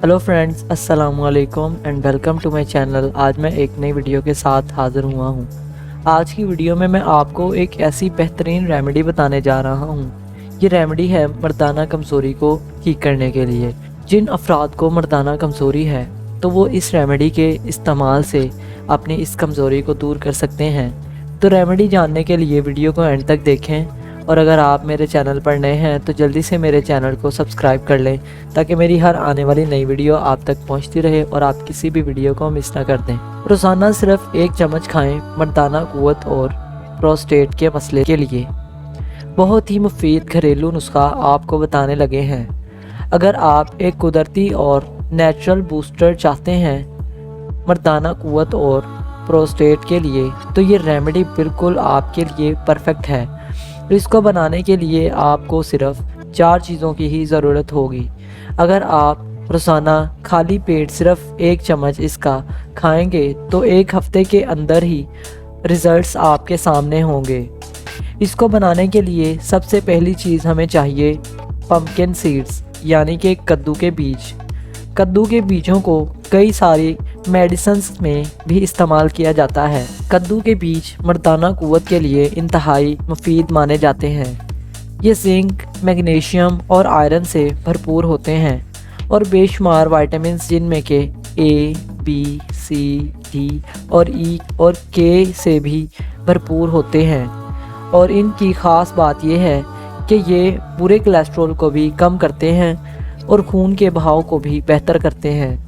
Hello friends, अस्सलाम वालेकुम and welcome to my channel. आज मैं एक नई वीडियो के साथ हाज़िर हुआ हूँ। आज की वीडियो में मैं आपको एक ऐसी बेहतरीन रेमेडी बताने जा रहा हूँ। ये रेमेडी है मर्दाना कमज़ोरी को ठीक करने के लिए। जिन अफराद को मर्दाना कमज़ोरी है तो वो इस रेमेडी के इस्तेमाल से अपनी इस कमज़ोरी को दूर कर सकते हैं। तो रेमेडी जानने के लिए वीडियो को एंड तक देखें, और अगर आप मेरे चैनल पर नए हैं तो जल्दी से मेरे चैनल को सब्सक्राइब कर लें ताकि मेरी हर आने वाली नई वीडियो आप तक पहुंचती रहे और आप किसी भी वीडियो को मिस ना कर दें। रोज़ाना सिर्फ 1 चम्मच खाएं मर्दाना क़ुव्वत और प्रोस्टेट के मसले के लिए। बहुत ही मुफीद घरेलू नुस्खा आपको बताने लगे हैं। अगर आप एक कुदरती और नेचुरल बूस्टर चाहते हैं मर्दाना क़ुव्वत और प्रोस्टेट के लिए तो ये रेमेडी बिल्कुल आपके लिए परफेक्ट है। इसको बनाने के लिए आपको सिर्फ 4 चीज़ों की ही ज़रूरत होगी। अगर आप रोज़ाना खाली पेट सिर्फ 1 चम्मच इसका खाएंगे तो 1 हफ्ते के अंदर ही रिज़ल्ट्स आपके सामने होंगे। इसको बनाने के लिए सबसे पहली चीज़ हमें चाहिए पम्पकिन सीड्स, यानी कि कद्दू के बीज। कद्दू के बीजों को कई सारी मेडिसिन्स में भी इस्तेमाल किया जाता है। कद्दू के बीज मर्दाना क़ुव्वत के लिए इंतहाई मुफीद माने जाते हैं। ये जिंक, मैग्नीशियम और आयरन से भरपूर होते हैं और बेशुमार विटामिन्स जिनमें के ए, बी, सी, डी और ई और के से भी भरपूर होते हैं। और इनकी ख़ास बात यह है कि ये बुरे कोलेस्ट्रॉल को भी कम करते हैं और खून के बहाव को भी बेहतर करते हैं।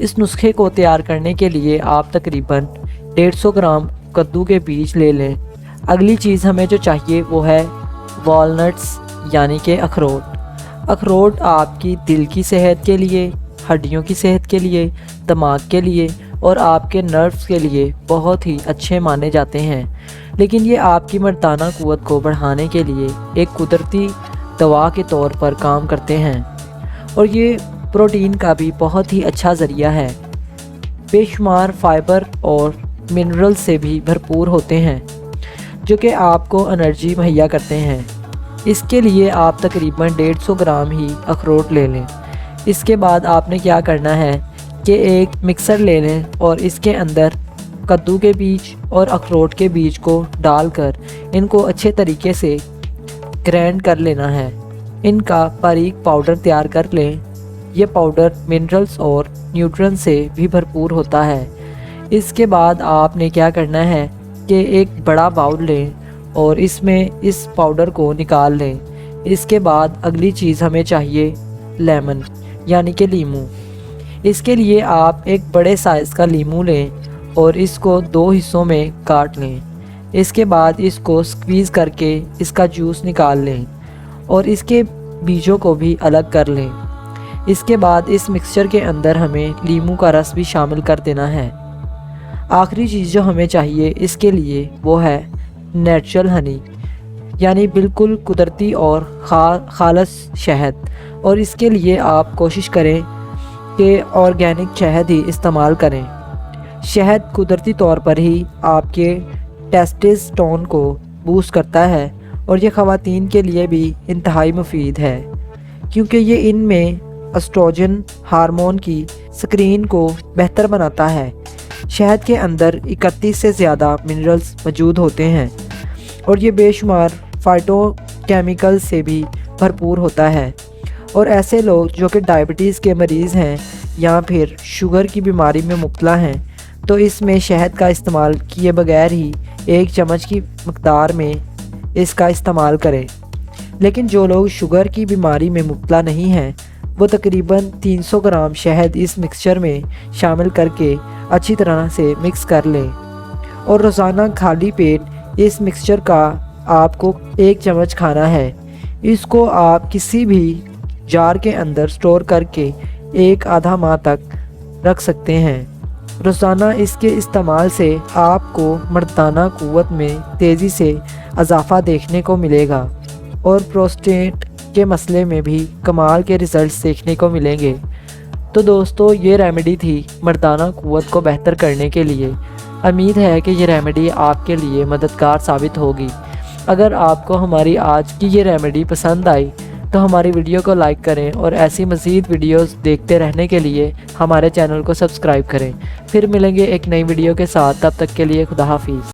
इस नुस्खे को तैयार करने के लिए आप तकरीबन 150 ग्राम कद्दू के बीज ले लें। अगली चीज़ हमें जो चाहिए वो है वॉलनट्स, यानी कि अखरोट। अखरोट आपकी दिल की सेहत के लिए, हड्डियों की सेहत के लिए, दिमाग के लिए और आपके नर्व्स के लिए बहुत ही अच्छे माने जाते हैं। लेकिन ये आपकी मर्दाना क़ुव्वत को बढ़ाने के लिए एक कुदरती दवा के तौर पर काम करते हैं और ये प्रोटीन का भी बहुत ही अच्छा ज़रिया है। बेशुमार फाइबर और मिनरल से भी भरपूर होते हैं जो कि आपको एनर्जी मुहैया करते हैं। इसके लिए आप तकरीबन 150 ग्राम ही अखरोट ले लें। इसके बाद आपने क्या करना है कि एक मिक्सर ले लें और इसके अंदर कद्दू के बीज और अखरोट के बीज को डालकर इनको अच्छे तरीके से ग्राइंड कर लेना है। इनका बारीक पाउडर तैयार कर लें। ये पाउडर मिनरल्स और न्यूट्रिएंट्स से भी भरपूर होता है। इसके बाद आपने क्या करना है कि एक बड़ा बाउल लें और इसमें इस पाउडर को निकाल लें। इसके बाद अगली चीज़ हमें चाहिए लेमन, यानी कि लीमू। इसके लिए आप एक बड़े साइज़ का लीमू लें और इसको 2 हिस्सों में काट लें। इसके बाद इसको स्क्वीज़ करके इसका जूस निकाल लें और इसके बीजों को भी अलग कर लें। इसके बाद इस मिक्सचर के अंदर हमें लीमू का रस भी शामिल कर देना है। आखिरी चीज़ जो हमें चाहिए इसके लिए वो है नेचुरल हनी, यानी बिल्कुल कुदरती और खालस शहद। और इसके लिए आप कोशिश करें कि ऑर्गेनिक शहद ही इस्तेमाल करें। शहद कुदरती तौर पर ही आपके टेस्टोस्टेरोन को बूस्ट करता है और ये ख़वातीन के लिए भी इंतहाई मुफीद है क्योंकि ये इनमें एस्ट्रोजन हार्मोन की स्क्रीन को बेहतर बनाता है। शहद के अंदर 31 से ज़्यादा मिनरल्स मौजूद होते हैं और ये बेशुमार फाइटोकेमिकल से भी भरपूर होता है। और ऐसे लोग जो कि डायबिटीज़ के मरीज़ हैं या फिर शुगर की बीमारी में मुब्तला हैं तो इसमें शहद का इस्तेमाल किए बगैर ही 1 चम्मच की मकदार में इसका इस्तेमाल करें। लेकिन जो लोग शुगर की बीमारी में मुब्तला नहीं हैं वो तकरीबन 300 ग्राम शहद इस मिक्सचर में शामिल करके अच्छी तरह से मिक्स कर लें और रोज़ाना खाली पेट इस मिक्सचर का आपको 1 चम्मच खाना है। इसको आप किसी भी जार के अंदर स्टोर करके 1 आधा माह तक रख सकते हैं। रोज़ाना इसके इस्तेमाल से आपको मर्दाना क़ुव्वत में तेज़ी से इजाफ़ा देखने को मिलेगा और प्रोस्टेट के मसले में भी कमाल के रिज़ल्ट्स देखने को मिलेंगे। तो दोस्तों, ये रेमेडी थी मर्दाना क़ुव्वत को बेहतर करने के लिए। उम्मीद है कि ये रेमेडी आपके लिए मददगार साबित होगी। अगर आपको हमारी आज की ये रेमेडी पसंद आई تو ہماری ویڈیو کو لائک کریں اور ایسی مزید ویڈیوز دیکھتے رہنے کے لیے ہمارے چینل کو سبسکرائب کریں۔ پھر ملیں گے ایک نئی ویڈیو کے ساتھ، تب تک کے لیے خدا حافظ۔